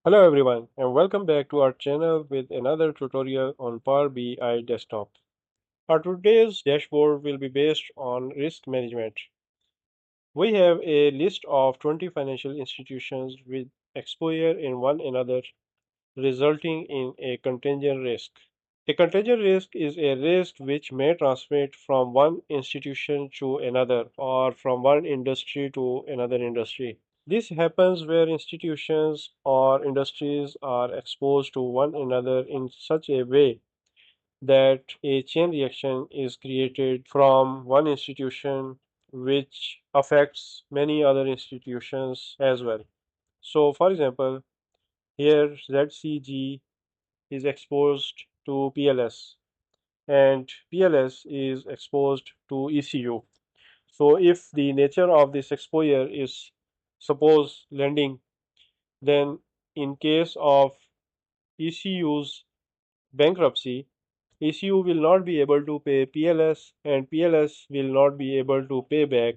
Hello everyone and welcome back to our channel with another tutorial on Power BI Desktop. Our today's dashboard will be based on risk management. We have a list of 20 financial institutions with exposure in one another, resulting in a contagion risk. A contagion risk is a risk which may transmit from one institution to another or from one industry to another industry. This happens where institutions or industries are exposed to one another in such a way that a chain reaction is created from one institution which affects many other institutions as well. So, for example, here ZCG is exposed to PLS and PLS is exposed to ECU. So, if the nature of this exposure is suppose lending, then in case of ECU's bankruptcy, ECU will not be able to pay PLS and PLS will not be able to pay back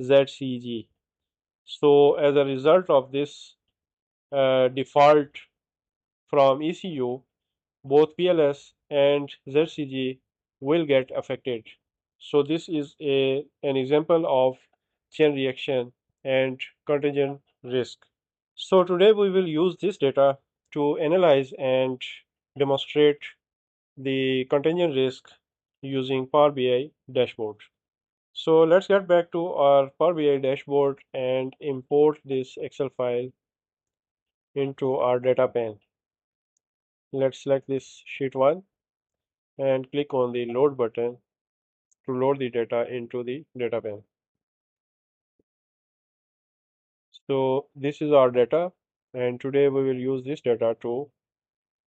ZCG. So as a result of this default from ECU, both PLS and ZCG will get affected. So this is an example of chain reaction and contingent risk. So today we will use this data to analyze and demonstrate the contingent risk using Power BI dashboard. So let's get back to our Power BI dashboard and import this Excel file into our data pane. Let's select this sheet 1 and click on the load button to load the data into the data pane. So this is our data and today we will use this data to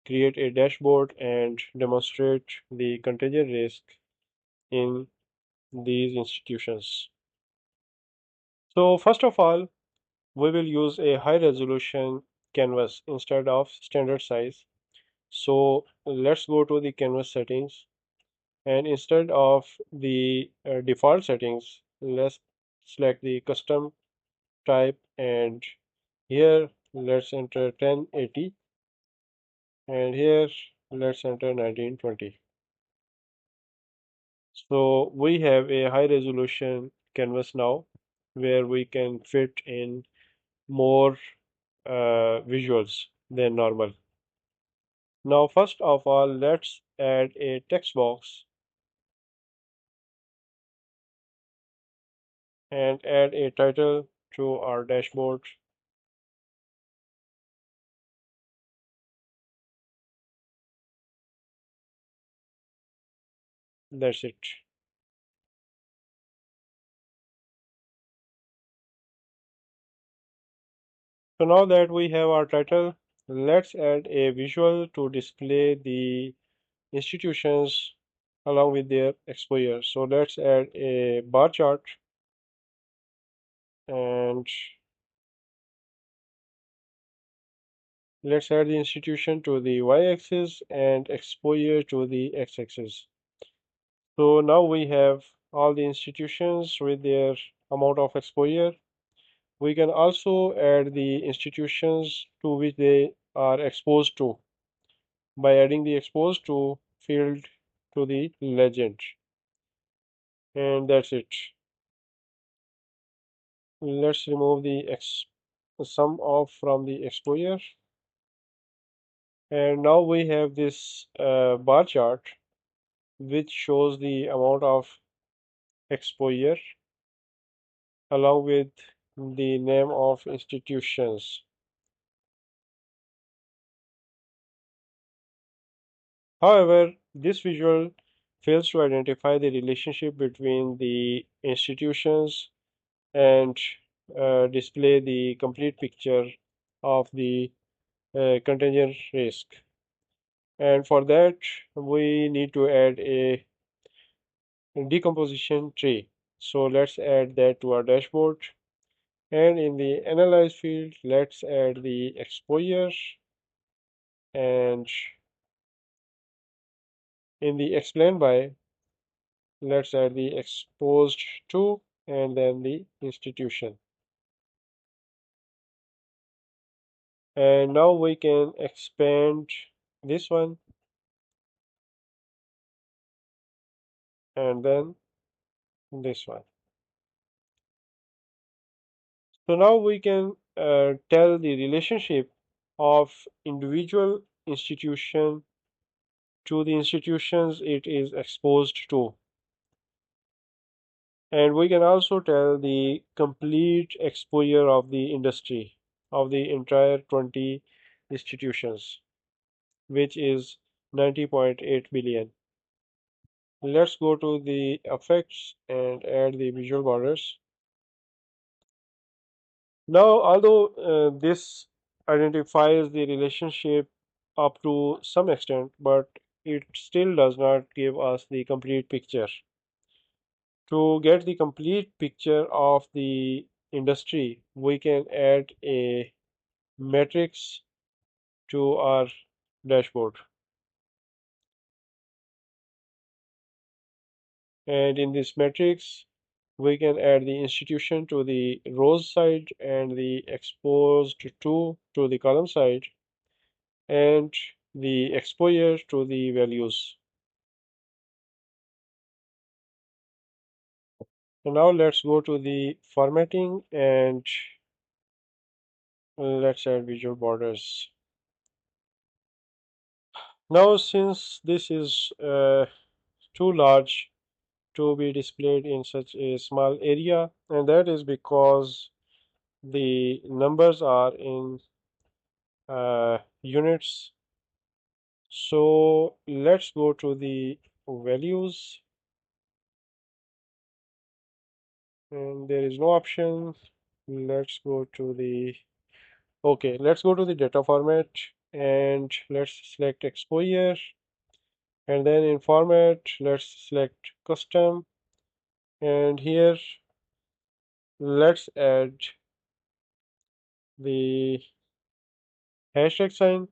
create a dashboard and demonstrate the contagion risk in these institutions. So first of all, we will use a high resolution canvas instead of standard size. So let's go to the canvas settings and instead of the default settings, let's select the custom type and here let's enter 1080 and here let's enter 1920. So we have a high resolution canvas now where we can fit in more visuals than normal. Now, first of all, let's add a text box and add a title to our dashboard. That's it. So now that we have our title, let's add a visual to display the institutions along with their exposure. So let's add a bar chart and let's add the institution to the y-axis and exposure to the x-axis. So now we have all the institutions with their amount of exposure. We can also add the institutions to which they are exposed to by adding the exposed to field to the legend. And that's it. Let's remove the sum off from the exposure. And now we have this bar chart which shows the amount of exposure along with the name of institutions. However, this visual fails to identify the relationship between the institutions and display the complete picture of the contingent risk. And for that, we need to add a decomposition tree. So let's add that to our dashboard. And in the analyze field, let's add the exposure and in the explain by, let's add the exposed to and then the institution. And now we can expand this one and then this one. So now we can tell the relationship of individual institution to the institutions it is exposed to. And we can also tell the complete exposure of the industry of the entire 20 institutions, which is 90.8 billion. Let's go to the effects and add the visual borders. Now, although this identifies the relationship up to some extent, but it still does not give us the complete picture. To get the complete picture of the industry, we can add a matrix to our dashboard. And in this matrix, we can add the institution to the rows side and the exposed to the column side and the exposure to the values. So now let's go to the formatting and let's add visual borders. Now, since this is too large to be displayed in such a small area, and that is because the numbers are in units. So let's go to the values, and there is no option. Let's go to the okay, let's go to the data format and let's select exposure, and then in format let's select custom, and here let's add the hashtag sign.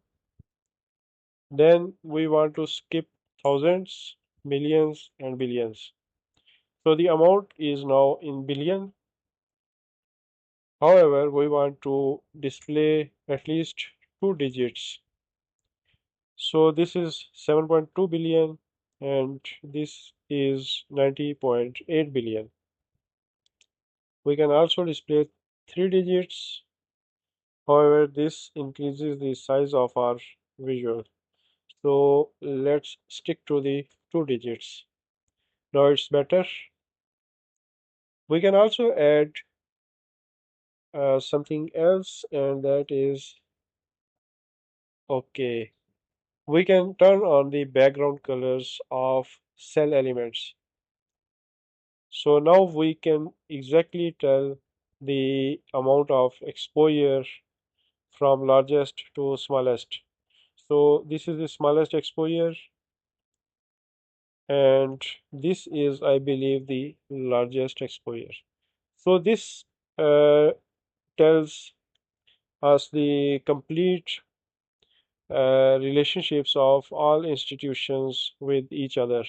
Then we want to skip thousands, millions, and billions. So the amount is now in billion. However, we want to display at least two digits. So this is 7.2 billion and this is 90.8 billion. We can also display three digits. However, this increases the size of our visual. So let's stick to the two digits. Now it's better. We can also add something else, and that is okay. We can turn on the background colors of cell elements. So now we can exactly tell the amount of exposure from largest to smallest. So this is the smallest exposure, and this is, I believe, the largest exposure. So this uh, tells us the complete relationships of all institutions with each other.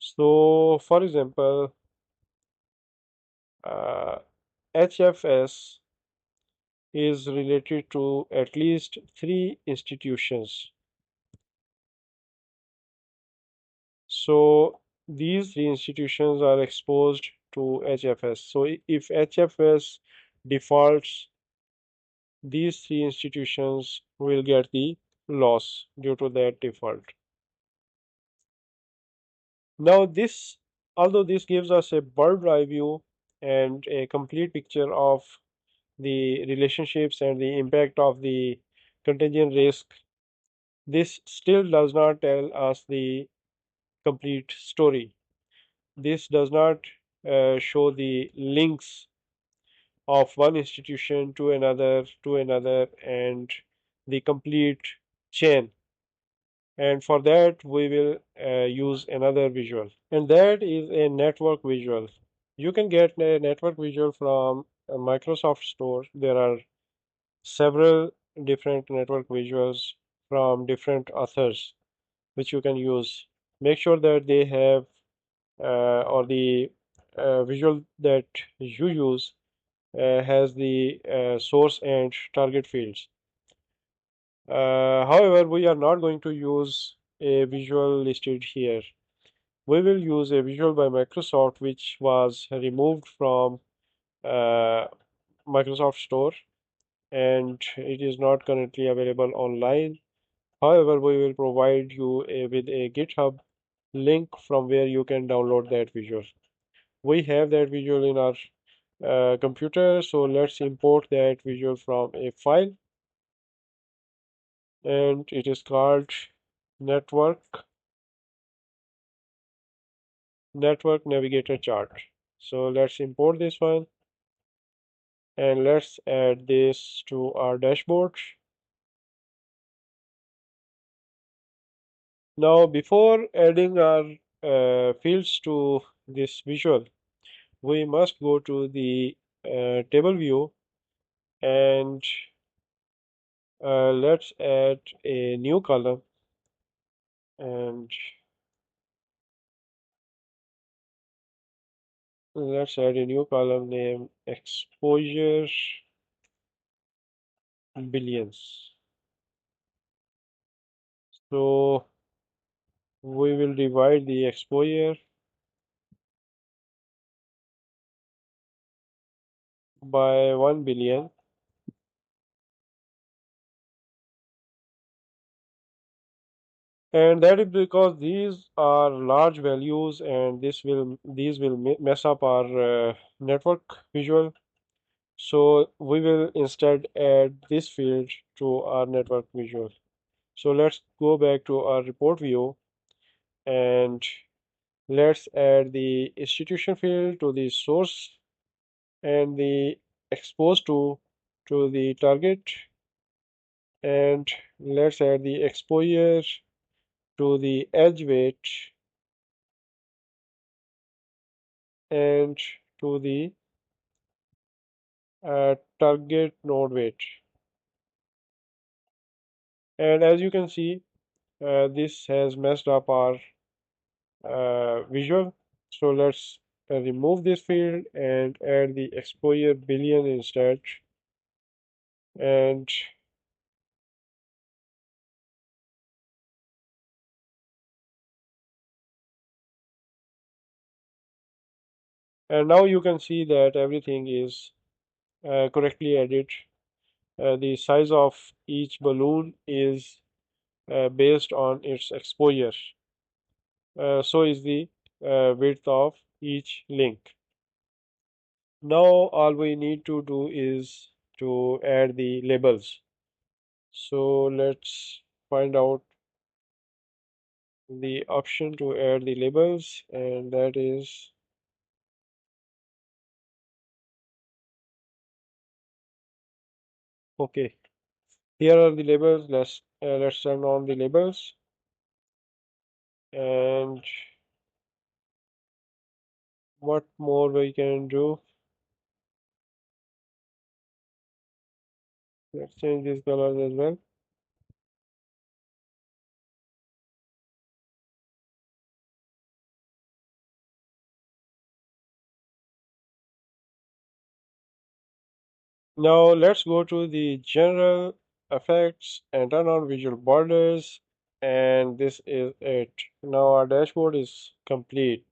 So, for example, uh, HFS is related to at least three institutions. So, these three institutions are exposed to HFS. So, if HFS defaults, these three institutions will get the loss due to that default. Now this, although this gives us a bird's eye view and a complete picture of the relationships and the impact of the contagion risk, this still does not tell us the complete story. This does not show the links of one institution to another, and the complete chain. And for that, we will use another visual. And that is a network visual. You can get a network visual from a Microsoft Store. There are several different network visuals from different authors which you can use. Make sure that they have or the visual that you use has the source and target fields. However, we are not going to use a visual listed here. We will use a visual by Microsoft which was removed from uh, Microsoft Store and it is not currently available online. However, we will provide you with a GitHub link from where you can download that visual. We have that visual in our computer, so let's import that visual from a file, and it is called network network navigator chart. So let's import this one and let's add this to our dashboard. Now, before adding our fields to this visual, we must go to the table view and let's add a new column and let's add a new column named exposure billions. So we will divide the exposure by 1 billion, and that is because these are large values and these will mess up our network visual. So we will instead add this field to our network visual. So let's go back to our report view and let's add the institution field to the source and the expose to the target, and let's add the exposure to the edge weight and to the target node weight. And as you can see, this has messed up our visual. So let's remove this field and add the exposure billion instead. And now you can see that everything is correctly added. The size of each balloon is based on its exposure. So is the width of each link. Now all we need to do is to add the labels. So let's find out the option to add the labels, and that is okay. Here are the labels. Let's turn on the labels, and what more we can do? Let's change these colors as well. Now let's go to the general effects and turn on visual borders, and this is it. Now our dashboard is complete.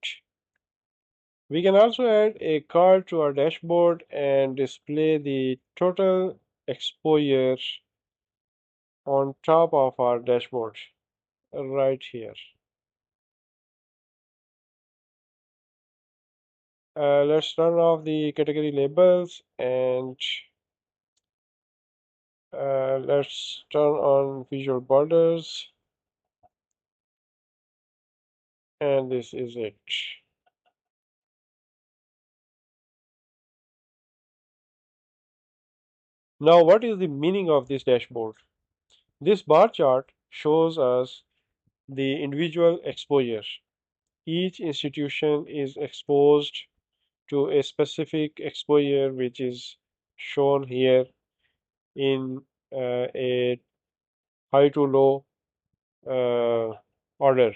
We can also add a card to our dashboard and display the total exposure on top of our dashboard right here. Let's turn off the category labels and let's turn on visual borders, and this is it. Now, what is the meaning of this dashboard? This bar chart shows us the individual exposure. Each institution is exposed to a specific exposure, which is shown here in a high to low order.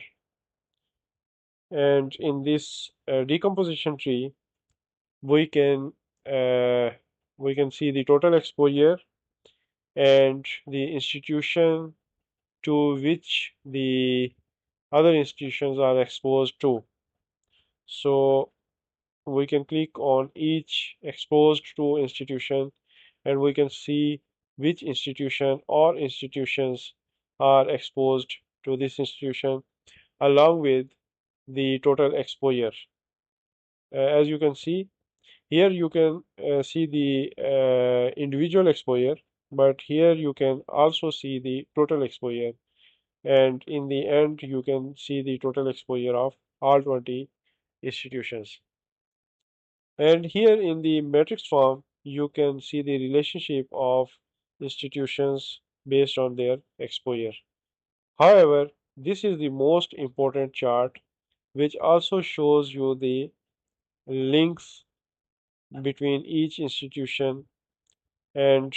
And in this decomposition tree, we can uh, we can see the total exposure and the institution to which the other institutions are exposed to. So we can click on each exposed to institution and we can see which institution or institutions are exposed to this institution along with the total exposure. As you can see, here you can see the individual exposure, but here you can also see the total exposure. And in the end, you can see the total exposure of all 20 institutions. And here in the matrix form, you can see the relationship of institutions based on their exposure. However, this is the most important chart, which also shows you the links between each institution and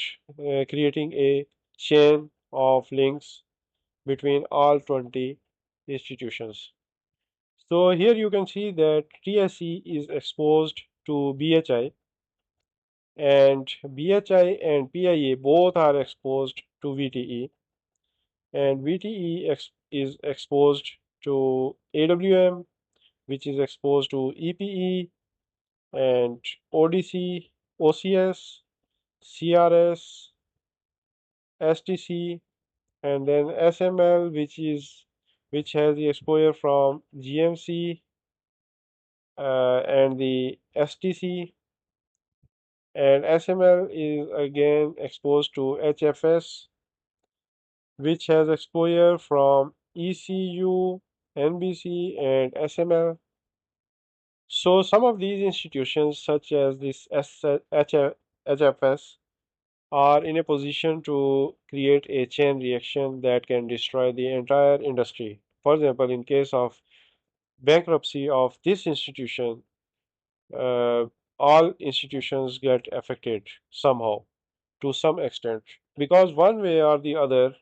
creating a chain of links between all 20 institutions. So here you can see that TSE is exposed to BHI and BHI and PIA both are exposed to VTE and VTE is exposed to AWM which is exposed to EPE and ODC, OCS, CRS, STC and then SML which has the exposure from GMC and the STC and SML is again exposed to HFS which has exposure from ECU, NBC and SML. So some of these institutions such as this HFS are in a position to create a chain reaction that can destroy the entire industry. For example, in case of bankruptcy of this institution, uh, all institutions get affected somehow to some extent because one way or the other,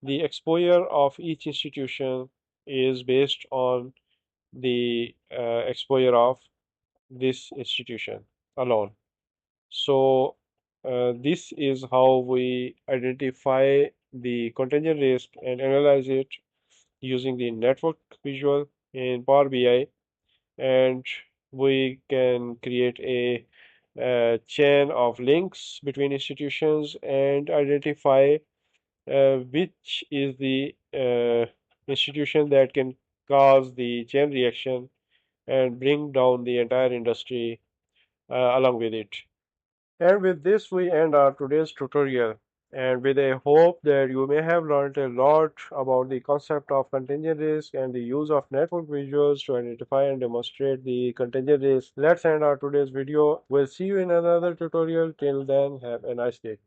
the exposure of each institution is based on the exposure of this institution alone. So, this is how we identify the contingent risk and analyze it using the network visual in Power BI, and we can create a chain of links between institutions and identify which is the institution that can cause the chain reaction and bring down the entire industry along with it. And with this, we end our today's tutorial. And with a hope that you may have learned a lot about the concept of contingent risk and the use of network visuals to identify and demonstrate the contingent risk. Let's end our today's video. We'll see you in another tutorial. Till then, have a nice day.